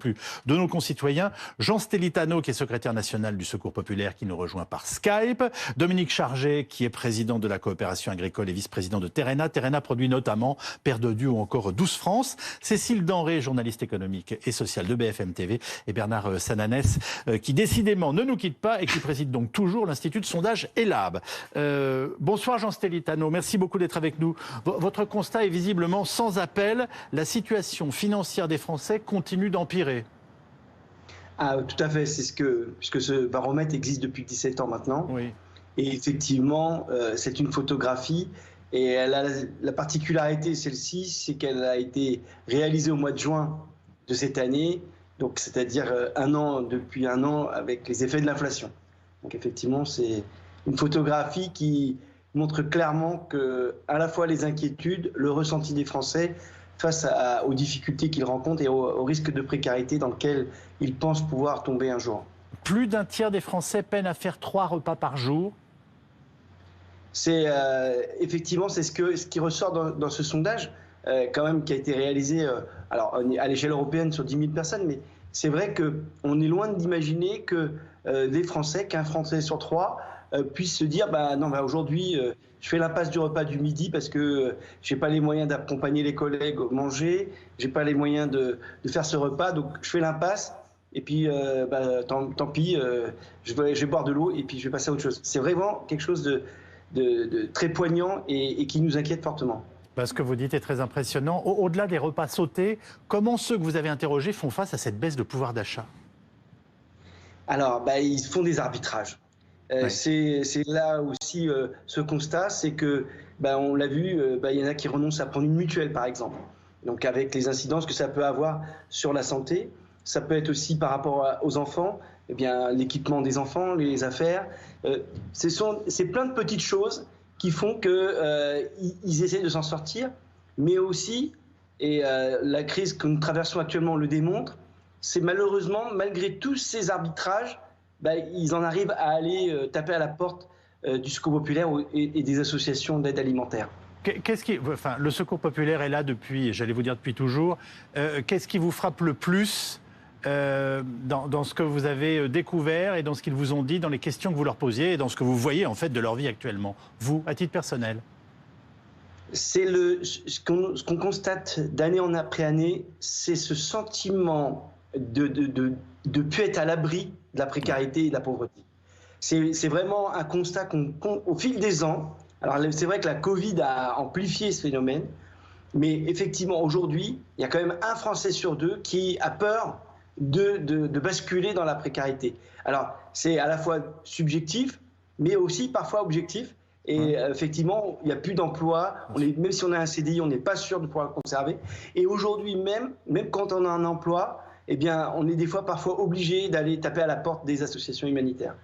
plus de nos concitoyens. Jean Stellitano, qui est secrétaire national du Secours populaire, qui nous rejoint par Skype. Dominique Charget, qui est président de la coopération agricole et vice-président de Terrena. Terrena produit notamment Père Dodu ou encore Douce France. Cécile Denré, journaliste économique et sociale de BFM TV. Et Bernard Sananès, qui décidément ne nous quitte pas et qui préside donc toujours l'Institut de sondage ELAB. Bonsoir Jean Stellitano, merci beaucoup d'être avec nous. Votre constat est visiblement sans appel. La situation financière des Français continue d'empirer. Ah, tout à fait, puisque ce baromètre existe depuis 17 ans maintenant. Oui. Et effectivement, c'est une photographie. Et elle a la particularité, celle-ci, c'est qu'elle a été réalisée au mois de juin de cette année, donc c'est-à-dire depuis un an avec les effets de l'inflation. Donc effectivement, c'est une photographie qui montre clairement que à la fois les inquiétudes, le ressenti des Français face aux difficultés qu'ils rencontrent et au risque de précarité dans lequel ils pensent pouvoir tomber un jour. Plus d'un tiers des Français peinent à faire 3 repas par jour. C'est effectivement ce qui ressort dans ce sondage quand même qui a été réalisé alors à l'échelle européenne sur 10 000 personnes, mais c'est vrai qu'on est loin d'imaginer que qu'un Français sur 3 puisse se dire aujourd'hui je fais l'impasse du repas du midi parce que j'ai pas les moyens d'accompagner les collègues manger, j'ai pas les moyens de faire ce repas, donc je fais l'impasse. Et puis, tant pis, je vais boire de l'eau et puis je vais passer à autre chose. C'est vraiment quelque chose de très poignant et qui nous inquiète fortement. Ce que vous dites est très impressionnant. Au-delà des repas sautés, comment ceux que vous avez interrogés font face à cette baisse de pouvoir d'achat? Alors, ils font des arbitrages. Ouais. C'est là aussi ce constat, c'est que, on l'a vu, il y en a qui renoncent à prendre une mutuelle, par exemple. Donc, avec les incidences que ça peut avoir sur la santé. Ça peut être aussi par rapport aux enfants, l'équipement des enfants, les affaires. C'est plein de petites choses qui font qu'ils essaient de s'en sortir, mais aussi, et la crise que nous traversons actuellement le démontre, c'est malheureusement, malgré tous ces arbitrages, ils en arrivent à aller taper à la porte du Secours populaire et des associations d'aide alimentaire. Le Secours populaire est là depuis, j'allais vous dire depuis toujours. Qu'est-ce qui vous frappe le plus dans ce que vous avez découvert et dans ce qu'ils vous ont dit, dans les questions que vous leur posiez et dans ce que vous voyez en fait de leur vie actuellement, vous, à titre personnel? C'est ce qu'on constate d'année en après année, c'est ce sentiment de plus être à l'abri de la précarité et de la pauvreté. C'est vraiment un constat au fil des ans. Alors c'est vrai que la Covid a amplifié ce phénomène, mais effectivement aujourd'hui, il y a quand même un Français sur 2 qui a peur de basculer dans la précarité. Alors, c'est à la fois subjectif, mais aussi parfois objectif. Et effectivement, il n'y a plus d'emploi. Même si on a un CDI, on n'est pas sûr de pouvoir le conserver. Et aujourd'hui, même quand on a un emploi, on est des fois parfois obligé d'aller taper à la porte des associations humanitaires.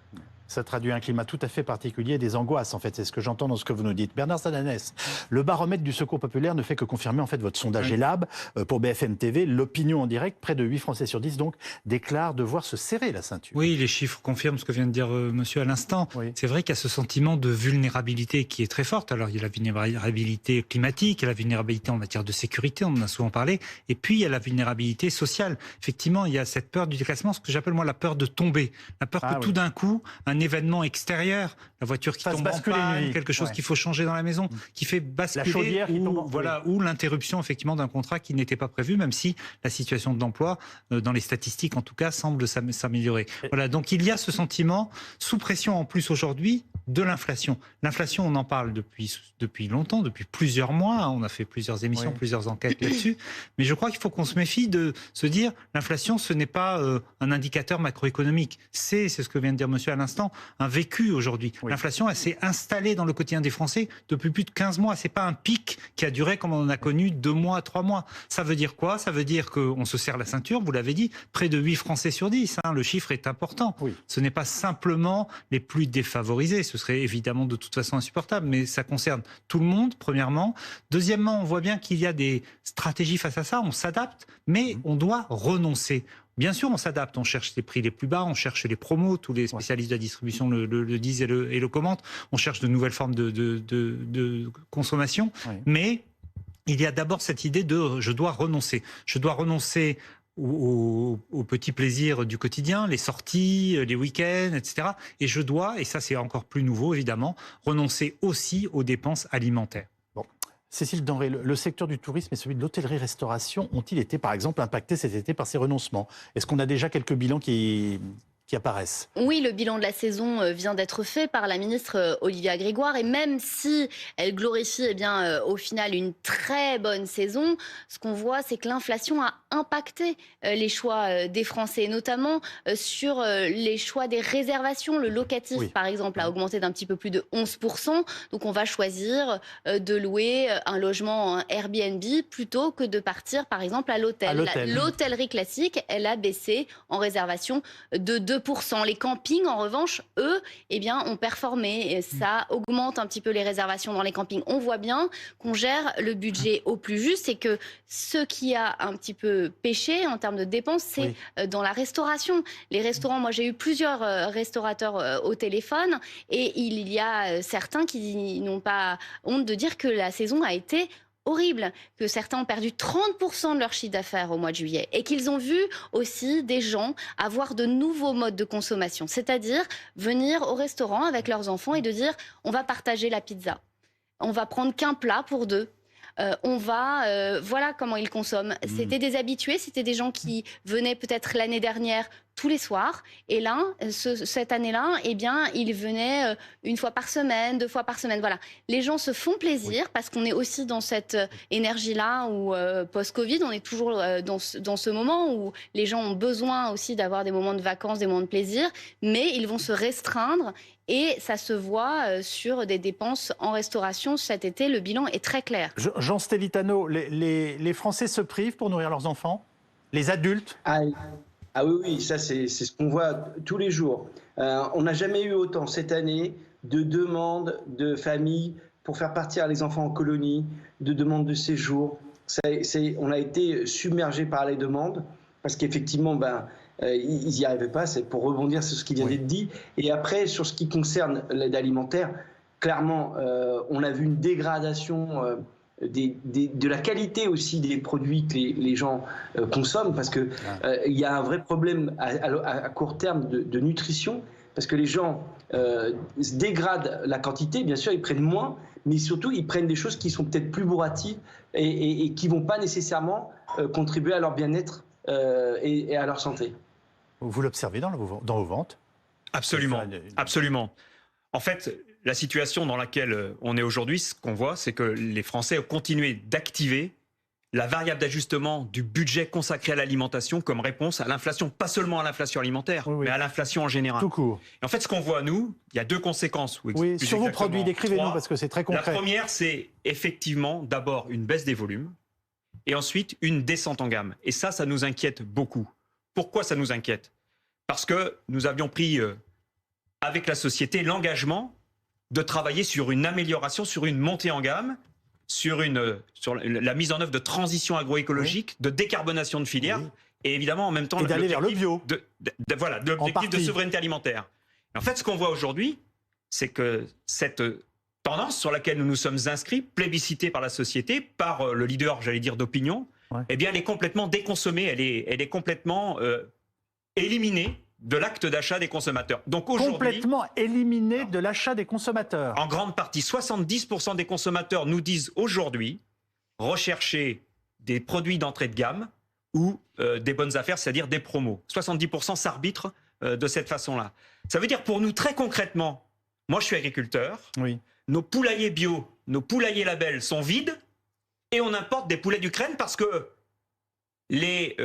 Ça traduit un climat tout à fait particulier, des angoisses en fait, c'est ce que j'entends dans ce que vous nous dites. Bernard Sananès, le baromètre du Secours populaire ne fait que confirmer en fait votre sondage ELAB pour BFM TV. L'opinion en direct, près de 8 Français sur 10 donc, déclarent devoir se serrer la ceinture. Oui, les chiffres confirment ce que vient de dire monsieur à l'instant. Oui. C'est vrai qu'il y a ce sentiment de vulnérabilité qui est très forte. Alors il y a la vulnérabilité climatique, il y a la vulnérabilité en matière de sécurité, on en a souvent parlé, et puis il y a la vulnérabilité sociale. Effectivement, il y a cette peur du déclassement, ce que j'appelle moi la peur de tomber, la peur que tout d'un coup, un événement extérieur, la voiture qui tombe en panne, quelque chose qu'il faut changer dans la maison, qui fait basculer, la chaudière qui tombe ou l'interruption effectivement d'un contrat qui n'était pas prévu, même si la situation de l'emploi, dans les statistiques en tout cas, semble s'améliorer. Voilà, donc il y a ce sentiment, sous pression en plus aujourd'hui, de l'inflation. L'inflation, on en parle depuis longtemps, depuis plusieurs mois, on a fait plusieurs émissions, plusieurs enquêtes là-dessus, mais je crois qu'il faut qu'on se méfie de se dire, l'inflation ce n'est pas un indicateur macroéconomique, c'est ce que vient de dire monsieur à l'instant, un vécu aujourd'hui. L'inflation, elle s'est installée dans le quotidien des Français depuis plus de 15 mois. C'est pas un pic qui a duré comme on en a connu 2 mois, 3 mois. Ça veut dire quoi? Ça veut dire qu'on se serre la ceinture, vous l'avez dit, près de 8 Français sur 10. Le chiffre est important. Ce n'est pas simplement les plus défavorisés. Ce serait évidemment de toute façon insupportable, mais ça concerne tout le monde, premièrement. Deuxièmement, on voit bien qu'il y a des stratégies face à ça. On s'adapte, mais on doit renoncer. Bien sûr, on s'adapte, on cherche les prix les plus bas, on cherche les promos, tous les spécialistes de la distribution le disent et le commentent, on cherche de nouvelles formes de consommation, mais il y a d'abord cette idée de je dois renoncer aux petits plaisirs du quotidien, les sorties, les week-ends, etc. Et je dois, et ça c'est encore plus nouveau évidemment, renoncer aussi aux dépenses alimentaires. Bon. Cécile Denré, le secteur du tourisme et celui de l'hôtellerie-restauration ont-ils été par exemple impactés cet été par ces renoncements? Est-ce qu'on a déjà quelques bilans qui apparaissent? Oui, le bilan de la saison vient d'être fait par la ministre Olivia Grégoire et même si elle glorifie au final une très bonne saison, ce qu'on voit c'est que l'inflation a impacté les choix des Français, notamment sur les choix des réservations. Le locatif par exemple a augmenté d'un petit peu plus de 11%, donc on va choisir de louer un logement en Airbnb plutôt que de partir par exemple à l'hôtel. L'hôtellerie classique, elle a baissé en réservation de 2%. Les campings, en revanche, eux, ont performé. Et ça augmente un petit peu les réservations dans les campings. On voit bien qu'on gère le budget au plus juste et que ce qui a un petit peu pêché en termes de dépenses, c'est dans la restauration. Les restaurants, moi j'ai eu plusieurs restaurateurs au téléphone et il y a certains qui n'ont pas honte de dire que la saison a été horrible, que certains ont perdu 30% de leur chiffre d'affaires au mois de juillet et qu'ils ont vu aussi des gens avoir de nouveaux modes de consommation, c'est-à-dire venir au restaurant avec leurs enfants et de dire on va partager la pizza, on va prendre qu'un plat pour deux. Voilà comment ils consomment. C'était des habitués, c'était des gens qui venaient peut-être l'année dernière tous les soirs. Et là, cette année-là, ils venaient une fois par semaine, 2 fois par semaine. Voilà. Les gens se font plaisir parce qu'on est aussi dans cette énergie-là où post-Covid, on est toujours dans ce moment où les gens ont besoin aussi d'avoir des moments de vacances, des moments de plaisir, mais ils vont se restreindre. Et ça se voit sur des dépenses en restauration cet été. Le bilan est très clair. Jean Stellitano, les Français se privent pour nourrir leurs enfants? Les adultes? Ah oui, ça c'est ce qu'on voit tous les jours. On n'a jamais eu autant cette année de demandes de familles pour faire partir les enfants en colonie, de demandes de séjour. On a été submergé par les demandes parce qu'effectivement, ils n'y arrivaient pas. C'est pour rebondir sur ce qui vient d'être dit. Et après, sur ce qui concerne l'aide alimentaire, clairement, on a vu une dégradation de la qualité aussi des produits que les gens consomment, parce qu'il y a un vrai problème à court terme de nutrition, parce que les gens dégradent la quantité, bien sûr ils prennent moins, mais surtout ils prennent des choses qui sont peut-être plus bourratives et qui ne vont pas nécessairement contribuer à leur bien-être et à leur santé. Vous l'observez dans vos ventes? Absolument, absolument. En fait, la situation dans laquelle on est aujourd'hui, ce qu'on voit, c'est que les Français ont continué d'activer la variable d'ajustement du budget consacré à l'alimentation comme réponse à l'inflation, pas seulement à l'inflation alimentaire, mais à l'inflation en général. Tout court. Et en fait, ce qu'on voit, nous, il y a 2 conséquences. Oui, sur vos produits, décrivez-nous 3. parce que c'est très concret. La première, c'est effectivement d'abord une baisse des volumes et ensuite une descente en gamme. Et ça nous inquiète beaucoup. Pourquoi ça nous inquiète? Parce que nous avions pris avec la société l'engagement de travailler sur une amélioration, sur une montée en gamme, sur la mise en œuvre de transition agroécologique, de décarbonation de filières, et évidemment en même temps d'aller vers le bio. L'objectif de souveraineté alimentaire. Et en fait, ce qu'on voit aujourd'hui, c'est que cette tendance sur laquelle nous nous sommes inscrits, plébiscitée par la société, par le leader, j'allais dire, d'opinion, elle est complètement déconsommée, elle est complètement éliminée de l'acte d'achat des consommateurs. Donc aujourd'hui, complètement éliminé de l'achat des consommateurs. En grande partie, 70% des consommateurs nous disent aujourd'hui rechercher des produits d'entrée de gamme ou des bonnes affaires, c'est-à-dire des promos. 70% s'arbitrent de cette façon-là. Ça veut dire pour nous, très concrètement, moi je suis agriculteur, nos poulaillers bio, nos poulaillers labels sont vides et on importe des poulets d'Ukraine parce que les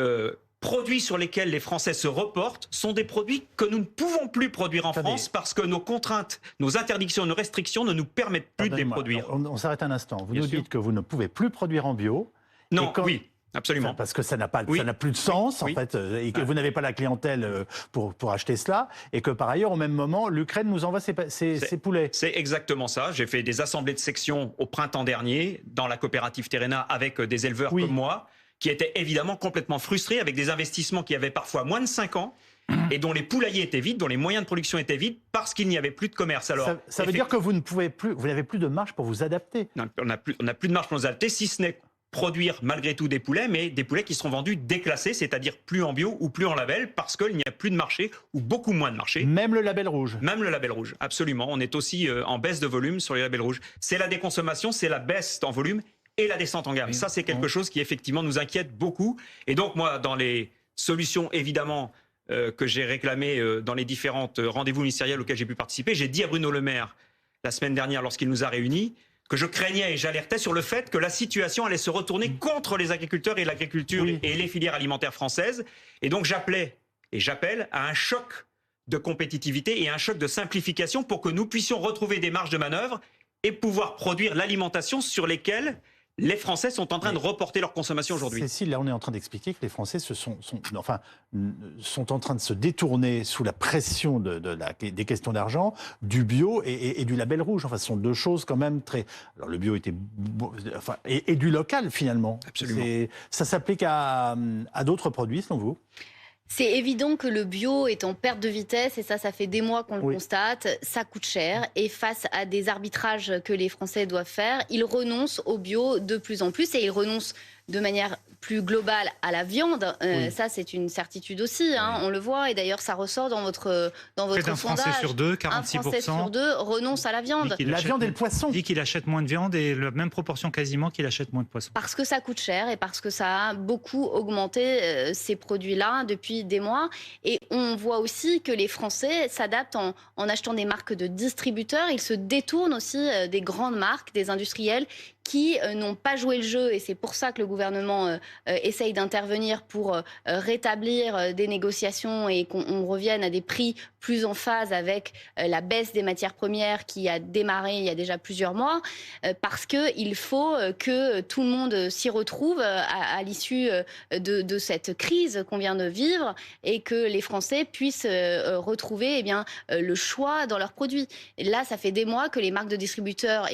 produits sur lesquels les Français se reportent sont des produits que nous ne pouvons plus produire en France parce que nos contraintes, nos interdictions, nos restrictions ne nous permettent plus de les produire. On s'arrête un instant. Vous nous dites que vous ne pouvez plus produire en bio. Non, oui, absolument. Parce que ça n'a plus de sens, en fait, et que vous n'avez pas la clientèle pour acheter cela, et que par ailleurs, au même moment, l'Ukraine nous envoie ses poulets. C'est exactement ça. J'ai fait des assemblées de section au printemps dernier dans la coopérative Terrena avec des éleveurs comme moi, qui étaient évidemment complètement frustrés avec des investissements qui avaient parfois moins de 5 ans et dont les poulaillers étaient vides, dont les moyens de production étaient vides parce qu'il n'y avait plus de commerce. Alors, ça veut dire que vous n'avez plus de marge pour vous adapter. Non, on n'a plus de marge pour nous adapter, si ce n'est produire malgré tout des poulets, mais des poulets qui seront vendus déclassés, c'est-à-dire plus en bio ou plus en label, parce qu'il n'y a plus de marché ou beaucoup moins de marché. Même le label rouge. Même le label rouge, absolument. On est aussi en baisse de volume sur les labels rouges. C'est la déconsommation, c'est la baisse en volume et la descente en gamme. Oui. Ça, c'est quelque chose qui effectivement nous inquiète beaucoup. Et donc moi, dans les solutions évidemment que j'ai réclamées dans les différentes rendez-vous ministériels auxquels j'ai pu participer, j'ai dit à Bruno Le Maire la semaine dernière lorsqu'il nous a réunis que je craignais et j'alertais sur le fait que la situation allait se retourner contre les agriculteurs et l'agriculture et les filières alimentaires françaises. Et donc j'appelais et j'appelle à un choc de compétitivité et un choc de simplification pour que nous puissions retrouver des marges de manœuvre et pouvoir produire l'alimentation sur lesquelles les Français sont en train de reporter leur consommation aujourd'hui. Cécile, là on est en train d'expliquer que les Français sont en train de se détourner sous la pression des questions d'argent, du bio et du label rouge. Enfin, ce sont deux choses quand même très... Alors le bio était... et du local finalement. Absolument. Ça s'applique à d'autres produits selon vous ? C'est évident que le bio est en perte de vitesse et ça fait des mois qu'on le constate. Ça coûte cher et face à des arbitrages que les Français doivent faire, ils renoncent au bio de plus en plus et ils renoncent de manière plus globale à la viande. Ça, c'est une certitude aussi, hein, on le voit. Et d'ailleurs, ça ressort dans votre sondage. Un Français sur deux, 46%. Un Français sur deux renonce à la viande. La viande et le poisson. Dit qu'il achète moins de viande et la même proportion quasiment qu'il achète moins de poisson. Parce que ça coûte cher et parce que ça a beaucoup augmenté ces produits-là depuis des mois. Et on voit aussi que les Français s'adaptent en achetant des marques de distributeurs. Ils se détournent aussi des grandes marques, des industriels qui n'ont pas joué le jeu. Et c'est pour ça que le gouvernement essaye d'intervenir pour rétablir des négociations et qu'on revienne à des prix plus en phase avec la baisse des matières premières qui a démarré il y a déjà plusieurs mois, parce qu'il faut que tout le monde s'y retrouve à l'issue de cette crise qu'on vient de vivre et que les Français puissent retrouver le choix dans leurs produits. Et là, ça fait des mois que les marques de distributeurs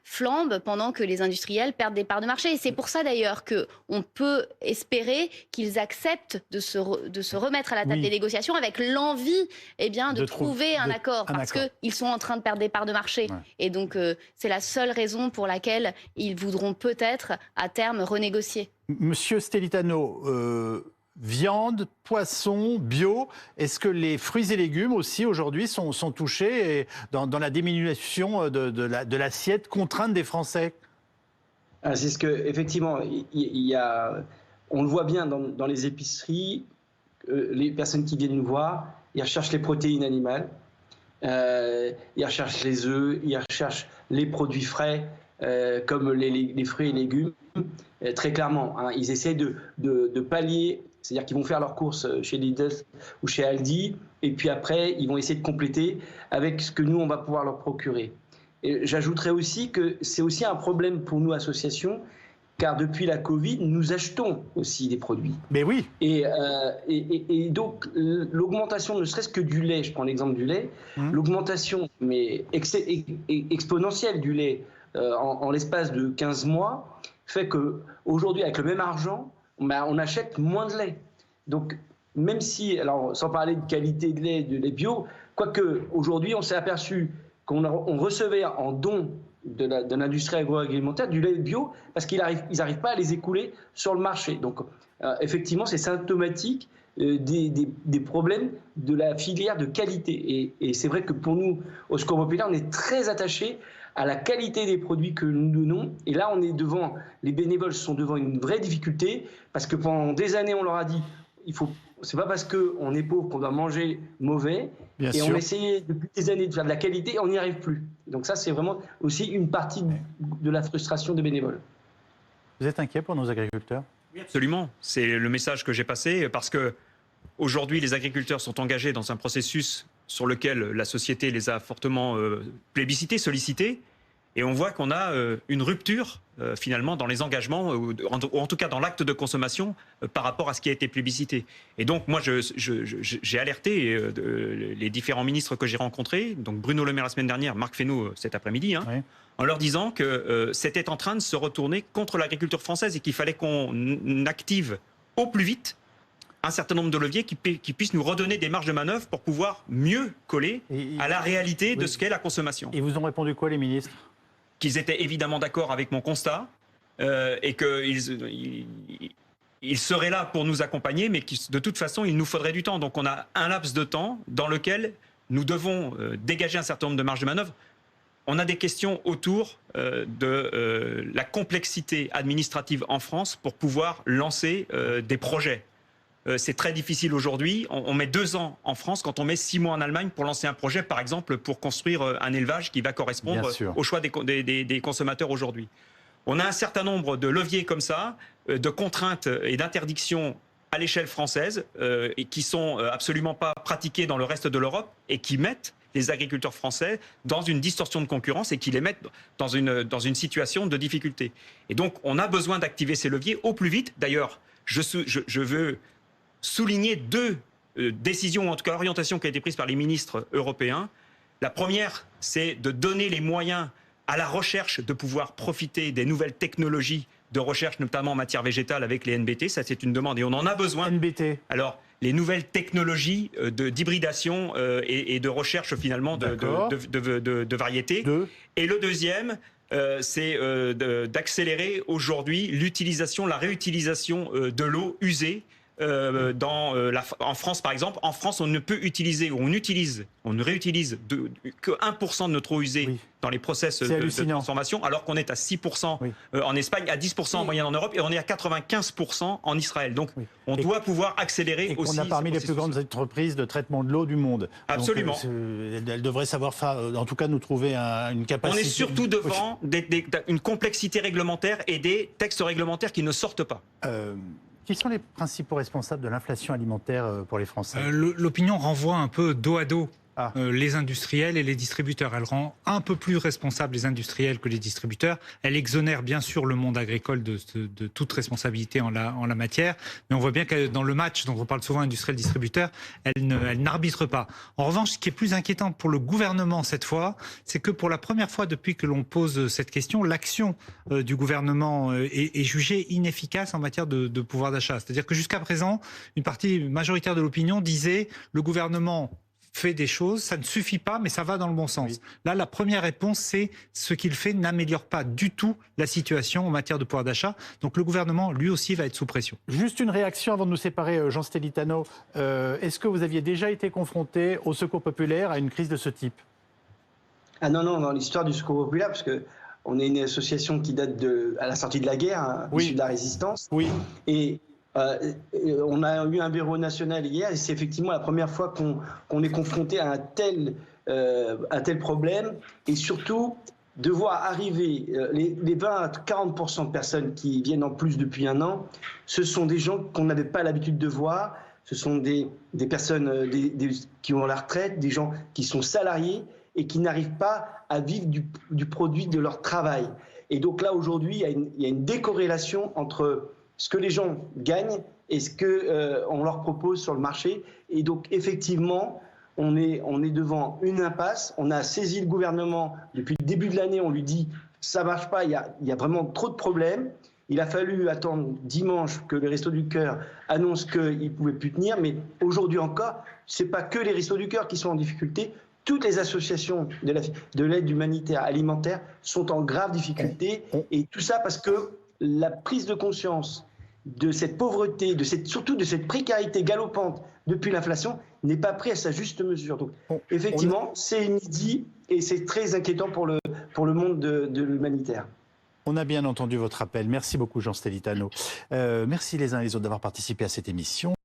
flambent pendant que les industriels perdent des parts de marché. Et c'est pour ça d'ailleurs qu'on peut espérer qu'ils acceptent de se remettre à la table des négociations avec l'envie de trouver un accord, parce qu'ils sont en train de perdre des parts de marché. Ouais. Et donc c'est la seule raison pour laquelle ils voudront peut-être à terme renégocier. Monsieur Stelitano, viande, poisson, bio, est-ce que les fruits et légumes aussi aujourd'hui sont touchés dans la diminution de l'assiette contrainte des Français ? C'est ce que, effectivement, on le voit bien dans les épiceries, les personnes qui viennent nous voir, ils recherchent les protéines animales, ils recherchent les œufs, ils recherchent les produits frais, comme les fruits et légumes. Très clairement, hein, ils essaient de pallier, c'est-à-dire qu'ils vont faire leurs courses chez Lidl ou chez Aldi, et puis après, ils vont essayer de compléter avec ce que nous, on va pouvoir leur procurer. J'ajouterais aussi que c'est aussi un problème pour nous, associations, car depuis la Covid, nous achetons aussi des produits. Mais oui. Et donc, l'augmentation, ne serait-ce que du lait, je prends l'exemple du lait, l'augmentation exponentielle du lait en l'espace de 15 mois fait qu'aujourd'hui, avec le même argent, on achète moins de lait. Donc, même si, alors sans parler de qualité de lait bio, quoique aujourd'hui, on s'est aperçu qu'on recevait en don de l'industrie agroalimentaire du lait bio parce qu'ils n'arrivent pas à les écouler sur le marché. Donc, effectivement, c'est symptomatique des problèmes de la filière de qualité. Et c'est vrai que pour nous, au Secours Populaire, on est très attachés à la qualité des produits que nous donnons. Et là, les bénévoles sont devant une vraie difficulté parce que pendant des années, on leur a dit, c'est pas parce qu'on est pauvre qu'on doit manger mauvais. Bien sûr. On a essayé depuis des années de faire de la qualité et on n'y arrive plus. Donc ça, c'est vraiment aussi une partie de la frustration des bénévoles. Vous êtes inquiet pour nos agriculteurs ? Oui, absolument. C'est le message que j'ai passé parce que aujourd'hui, les agriculteurs sont engagés dans un processus sur lequel la société les a fortement plébiscités, sollicités. Et on voit qu'on a une rupture finalement dans les engagements, ou en tout cas dans l'acte de consommation par rapport à ce qui a été plébiscité. Et donc moi j'ai alerté les différents ministres que j'ai rencontrés, donc Bruno Le Maire la semaine dernière, Marc Fesneau cet après-midi, oui. En leur disant que c'était en train de se retourner contre l'agriculture française et qu'il fallait qu'on active au plus vite un certain nombre de leviers qui puissent nous redonner des marges de manœuvre pour pouvoir mieux coller à la réalité de ce qu'est la consommation. Ils vous ont répondu quoi, les ministres ? Qu'ils étaient évidemment d'accord avec mon constat, et qu'ils il serait là pour nous accompagner, mais de toute façon, il nous faudrait du temps. Donc on a un laps de temps dans lequel nous devons dégager un certain nombre de marges de manœuvre. On a des questions autour de la complexité administrative en France pour pouvoir lancer des projets. C'est très difficile aujourd'hui. On met 2 ans en France quand on met 6 mois en Allemagne pour lancer un projet, par exemple, pour construire un élevage qui va correspondre au choix des consommateurs aujourd'hui. On a un certain nombre de leviers comme ça, de contraintes et d'interdictions à l'échelle française, et qui sont absolument pas pratiquées dans le reste de l'Europe et qui mettent les agriculteurs français dans une distorsion de concurrence et qui les mettent dans une situation de difficulté. Et donc, on a besoin d'activer ces leviers au plus vite. D'ailleurs, je veux souligner 2 décisions, ou en tout cas orientations qui ont été prises par les ministres européens. La première, c'est de donner les moyens à la recherche de pouvoir profiter des nouvelles technologies de recherche, notamment en matière végétale avec les NBT. Ça, c'est une demande et on en a besoin. NBT. Alors, les nouvelles technologies d'hybridation et de recherche finalement de variétés. Et le deuxième, c'est d'accélérer aujourd'hui l'utilisation, la réutilisation de l'eau usée. En France, par exemple, en France, on ne peut utiliser, ou on ne réutilise que 1% de notre eau usée dans les process de transformation, alors qu'on est à 6% en Espagne, à 10% en moyenne en Europe, et on est à 95% en Israël. Donc, on doit pouvoir accélérer aussi. On a parmi les plus grandes entreprises de traitement de l'eau du monde. Absolument. Donc, elles devraient savoir faire, en tout cas, nous trouver une capacité. On est surtout devant une complexité réglementaire et des textes réglementaires qui ne sortent pas. Qui sont les principaux responsables de l'inflation alimentaire pour les Français ? L'opinion renvoie un peu dos à dos les industriels et les distributeurs. Elle rend un peu plus responsables les industriels que les distributeurs. Elle exonère bien sûr le monde agricole de toute responsabilité en la matière. Mais on voit bien que dans le match dont on parle souvent industriel-distributeur, elle n'arbitre pas. En revanche, ce qui est plus inquiétant pour le gouvernement cette fois, c'est que pour la première fois depuis que l'on pose cette question, l'action du gouvernement est jugée inefficace en matière de pouvoir d'achat. C'est-à-dire que jusqu'à présent, une partie majoritaire de l'opinion disait le gouvernement fait des choses, ça ne suffit pas, mais ça va dans le bon sens. Oui. Là, la première réponse, c'est ce qu'il fait n'améliore pas du tout la situation en matière de pouvoir d'achat. Donc le gouvernement, lui aussi, va être sous pression. Juste une réaction avant de nous séparer, Jean Stelitano. Est-ce que vous aviez déjà été confronté au Secours populaire à une crise de ce type ? Ah non, dans l'histoire du Secours populaire, parce que on est une association qui date à la sortie de la guerre, issue de la résistance. Oui. Et on a eu un bureau national hier et c'est effectivement la première fois qu'on est confronté à un tel problème et surtout de voir arriver les 20 à 40% de personnes qui viennent en plus depuis un an, ce sont des gens qu'on n'avait pas l'habitude de voir, ce sont des personnes qui ont la retraite, des gens qui sont salariés et qui n'arrivent pas à vivre du produit de leur travail. Et donc là aujourd'hui, il y a une décorrélation entre ce que les gens gagnent et ce qu'on leur propose sur le marché. Et donc, effectivement, on est devant une impasse. On a saisi le gouvernement depuis le début de l'année. On lui dit « ça ne marche pas, il y a vraiment trop de problèmes ». Il a fallu attendre dimanche que les Restos du Cœur annoncent qu'ils ne pouvaient plus tenir. Mais aujourd'hui encore, ce n'est pas que les Restos du Cœur qui sont en difficulté. Toutes les associations de l'aide humanitaire alimentaire sont en grave difficulté. Et tout ça parce que la prise de conscience de cette pauvreté, surtout de cette précarité galopante depuis l'inflation, n'est pas prise à sa juste mesure. Donc, effectivement, c'est inédit et c'est très inquiétant pour le monde de l'humanitaire. On a bien entendu votre appel. Merci beaucoup, Jean Stelitano. Merci les uns et les autres d'avoir participé à cette émission.